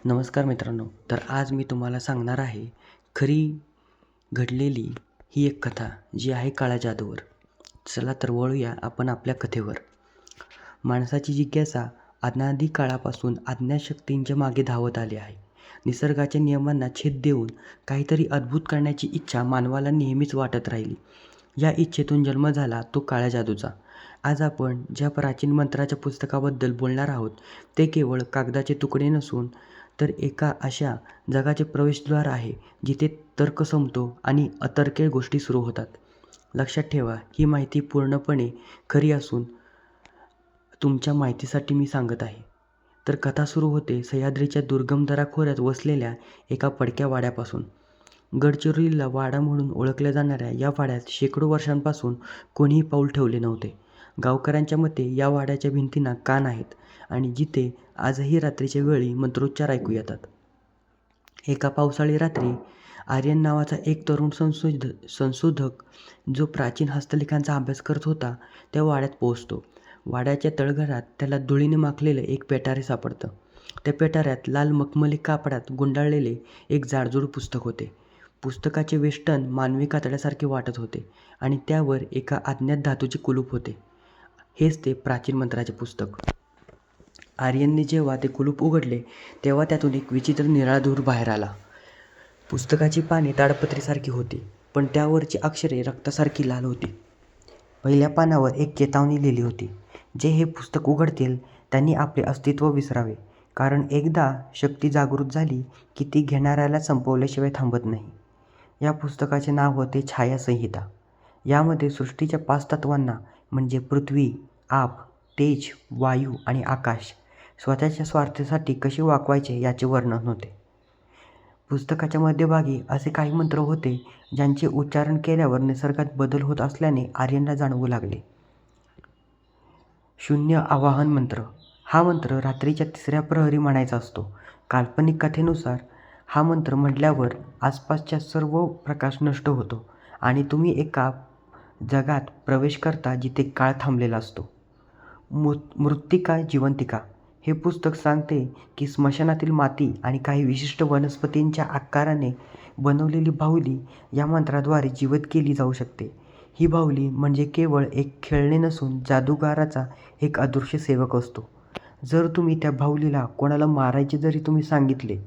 नमस्कार मित्रांनो. तर आज मी तुम्हाला सांगणार आहे खरी घडलेली ही एक कथा जी आहे काळ्या जादूवर. चला तर वळूया आपण आपल्या कथेवर. माणसाची जिज्ञासा अनादी काळापासून अज्ञात शक्तींच्या मागे धावत आली आहे. निसर्गाच्या नियमांना छेद देऊन काहीतरी अद्भुत करण्याची इच्छा मानवाला नेहमीच वाटत राहिली. या इच्छेतून जन्म झाला तो काळ्या जादूचा. आज आपण ज्या प्राचीन मंत्राच्या पुस्तकाबद्दल बोलणार आहोत ते केवळ कागदाचे तुकडे नसून तर एका अशा जगाचे प्रवेशद्वार आहे जिथे तर्क संपतो आणि अतर्क्य गोष्टी सुरू होतात. लक्षात ठेवा, ही माहिती पूर्णपणे खरी असून तुमच्या माहितीसाठी मी सांगत आहे. तर कथा सुरू होते सह्याद्रीच्या दुर्गम दऱ्याखोऱ्यात वसलेल्या एका पडक्या वाड्यापासून. गडचिरोलीला वाडा म्हणून ओळखल्या जाणाऱ्या या वाड्यात शेकडो वर्षांपासून कोणीही पाऊल ठेवले नव्हते. गावकऱ्यांच्या मते या वाड्याच्या भिंतींना कान आहेत आणि जिथे आजही रात्रीच्या वेळी मंत्रोच्चार ऐकू येतात. एका पावसाळी रात्री आर्यन नावाचा एक तरुण संशोधक जो प्राचीन हस्तलेखांचा अभ्यास करत होता त्या वाड्यात पोहोचतो. वाड्याच्या तळघरात त्याला धुळीने माखलेलं एक पेटारे सापडतं. त्या पेटाऱ्यात लाल मखमली कापडात गुंडाळलेले एक जाडजूड पुस्तक होते. पुस्तकाचे वेष्टन मानवी कातड्यासारखे वाटत होते आणि त्यावर एका अज्ञात धातूचे कुलूप होते. हेच ते प्राचीन मंत्राचे पुस्तक. आर्यनने जेव्हा ते कुलूप उघडले तेव्हा त्यातून एक विचित्र निळा धूर बाहेर आला. पुस्तकाची पाने ताडपत्रीसारखी होती, पण त्यावरची अक्षरे रक्तासारखी लाल होती. पहिल्या पानावर एक चेतावणी लिहिली होती, जे हे पुस्तक उघडतील त्यांनी आपले अस्तित्व विसरावे, कारण एकदा शक्ती जागृत झाली की ती घेणाऱ्याला संपवल्याशिवाय थांबत नाही. या पुस्तकाचे नाव होते छाया संहिता. यामध्ये सृष्टीच्या 5 तत्वांना म्हणजे पृथ्वी, आप, तेज, वायू आणि आकाश स्वतःच्या स्वार्थासाठी कसे वागवायचे याचे वर्णन होते. पुस्तकाच्या मध्यभागी असे काही मंत्र होते ज्यांचे उच्चारण केल्यावर निसर्गात बदल होत असल्याने आर्यनला जाणवू लागले. शून्य आवाहन मंत्र. हा मंत्र रात्रीच्या 3ऱ्या प्रहरी म्हणायचा असतो. काल्पनिक कथेनुसार हा मंत्र म्हटल्यावर आसपासचा सर्व प्रकाश नष्ट होतो आणि तुम्ही एका जगात प्रवेश करता जिथे काळ थांबलेला असतो. मृत्तिका जिवंतिका. हे पुस्तक सांगते की स्मशानातील माती आणि काही विशिष्ट वनस्पतींच्या आकाराने बनवलेली बाहुली या मंत्राद्वारे जीवित केली जाऊ शकते. ही बाहुली म्हणजे केवळ एक खेळणे नसून जादूगाराचा एक अदृश्य सेवक असतो. जर तुम्ही त्या बाहुलीला कोणाला मारायचे जरी तुम्ही सांगितले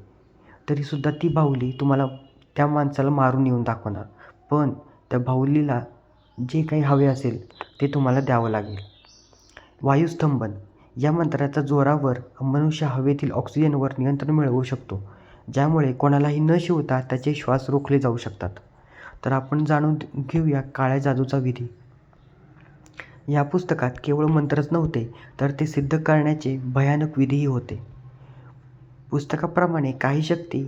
तरीसुद्धा ती बाहुली तुम्हाला त्या माणसाला मारून येऊन दाखवणार, पण त्या बाहुलीला जे काही हवे असेल ते तुम्हाला द्यावं लागेल. वायुस्तंभन. या मंत्राच्या जोरावर मनुष्य हवेतील ऑक्सिजनवर नियंत्रण मिळवू शकतो, ज्यामुळे कोणालाही न शिवता त्याचे श्वास रोखले जाऊ शकतात. तर आपण जाणून घेऊया काळ्या जादूचा विधी. या पुस्तकात केवळ मंत्रच नव्हते तर ते सिद्ध करण्याचे भयानक विधीही होते. पुस्तकाप्रमाणे काही शक्ती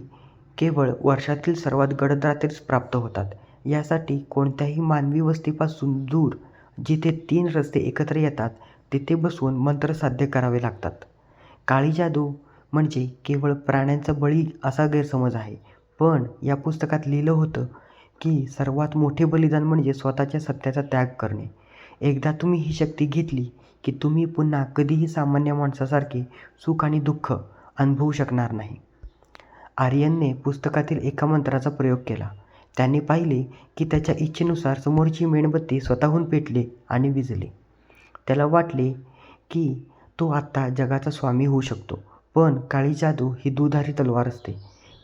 केवळ वर्षातील सर्वात गडद रात्रीच प्राप्त होतात. यासाठी कोणत्याही मानवी वस्तीपासून दूर जिथे 3 रस्ते एकत्र येतात तिथे बसवून मंत्र साध्य करावे लागतात. काळी जादू म्हणजे केवळ प्राण्यांचा बळी असा गैरसमज आहे, पण या पुस्तकात लिहिलं होतं की सर्वात मोठे बलिदान म्हणजे स्वतःच्या सत्याचा त्याग करणे. एकदा तुम्ही ही शक्ती घेतली की तुम्ही पुन्हा कधीही सामान्य माणसासारखे सुख आणि दुःख अनुभवू शकणार नाही. आर्यनने पुस्तकातील एका मंत्राचा प्रयोग केला. त्याने पाहिले की त्याच्या इच्छेनुसार समोरची मेणबत्ती स्वतःहून पेटली आणि विझली. त्याला वाटले की तो आत्ता जगाचा स्वामी होऊ शकतो. पण काळी जादू ही दुधारी तलवार असते.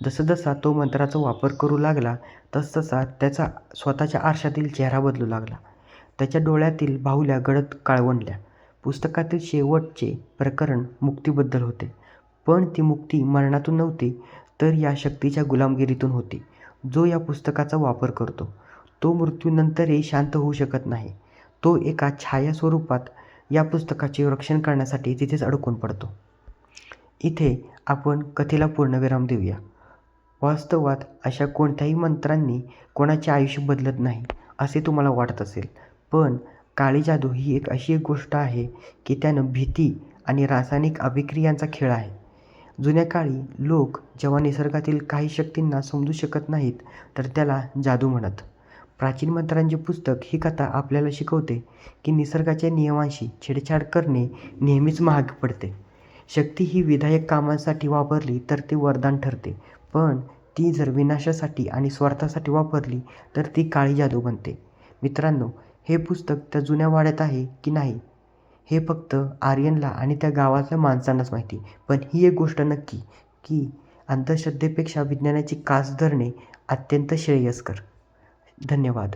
जसजसा तो मंत्राचा वापर करू लागला तसतसा त्याचा स्वतःच्या आरशातील चेहरा बदलू लागला. त्याच्या डोळ्यातील बाहुल्या गडद काळवंडल्या. पुस्तकातील शेवटचे प्रकरण मुक्तीबद्दल होते, पण ती मुक्ती मरणातून नव्हती तर या शक्तीच्या गुलामगिरीतून होती. जो या पुस्तकाचा वापर करतो तो मृत्यूनंतरही शांत होऊ शकत नाही. तो एका छाया स्वरूपात या पुस्तकाचे रक्षण करण्यासाठी तिथेच अडकून पडतो. इथे आपण कथेला पूर्णविराम देऊया. वास्तवात अशा कोणत्याही मंत्रांनी कोणाचे आयुष्य बदलत नाही असे तुम्हाला वाटत असेल, पण काळी जादू ही एक गोष्ट आहे की त्यानं भीती आणि रासायनिक अभिक्रियांचा खेळ आहे. जुन्या काळी लोक जेव्हा निसर्गातील काही शक्तींना समजू शकत नाहीत तर त्याला जादू म्हणत. प्राचीन मंत्रांचे पुस्तक ही कथा आपल्याला शिकवते की निसर्गाच्या नियमांशी छेडछाड करणे नेहमीच महाग पडते. शक्ती ही विधायक कामांसाठी वापरली तर ती वरदान ठरते, पण ती जर विनाशासाठी आणि स्वार्थासाठी वापरली तर ती काळी जादू बनते. मित्रांनो, हे पुस्तक त्या जुन्या वाड्यात आहे की नाही हे फक्त आर्यनला आणि त्या गावातल्या माणसांनाच माहिती. पण ही एक गोष्ट नक्की की अंधश्रद्धेपेक्षा विज्ञानाची कास धरणे अत्यंत श्रेयस्कर. धन्यवाद.